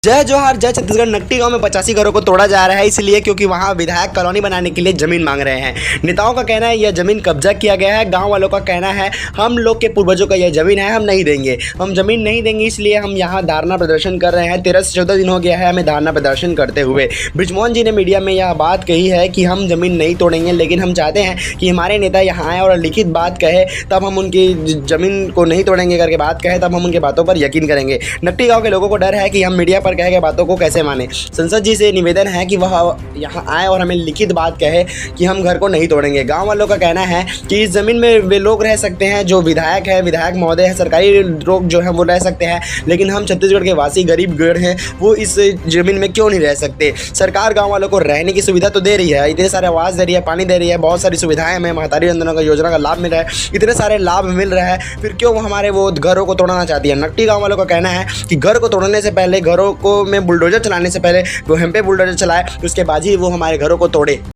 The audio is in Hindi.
जय जोहार जय छत्तीसगढ़। नकटी गांव में 85 घरों को तोड़ा जा रहा है इसलिए क्योंकि वहां विधायक कॉलोनी बनाने के लिए जमीन मांग रहे हैं। नेताओं का कहना है यह जमीन कब्जा किया गया है। गांव वालों का कहना है हम लोग के पूर्वजों का यह जमीन है, हम नहीं देंगे, हम जमीन नहीं देंगे, इसलिए हम यहाँ धरना प्रदर्शन कर रहे हैं। 13 से 14 दिन हो गया है हमें धरना प्रदर्शन करते हुए। बृजमोहन जी ने मीडिया में यह बात कही है कि हम जमीन नहीं तोड़ेंगे, लेकिन हम चाहते हैं कि हमारे नेता यहाँ आए और लिखित बात कहे, तब हम उनकी जमीन को नहीं तोड़ेंगे करके बात कहे, तब हम उनके बातों पर यकीन करेंगे। नकटी गाँव के लोगों को डर है कि हम मीडिया पर कहे गए बातों को कैसे माने। संसद जी से निवेदन है कि वह यहाँ आए और हमें लिखित बात कहे कि हम घर को नहीं तोड़ेंगे। गांव वालों का कहना है कि इस जमीन में वे लोग रह सकते हैं जो विधायक है, विधायक महोदय है, सरकारी लोग जो है वो रह सकते हैं, लेकिन हम छत्तीसगढ़ के वासी गरीब गढ़ हैं वो इस जमीन में क्यों नहीं रह सकते। सरकार गाँव वालों को रहने की सुविधा तो दे रही है, इतने सारे आवास दे रही है, पानी दे रही है, बहुत सारी सुविधाएं हमें महतारी वंदना का योजना का लाभ मिल रहा है, इतने सारे लाभ मिल रहा है, फिर क्यों हमारे वो घरों को तोड़ना चाहती है। नकटी गाँव वालों का कहना है कि घर को तोड़ने से पहले, घरों को में बुलडोजर चलाने से पहले वो हम पे बुलडोजर चलाए, उसके बाद ही वो हमारे घरों को तोड़े।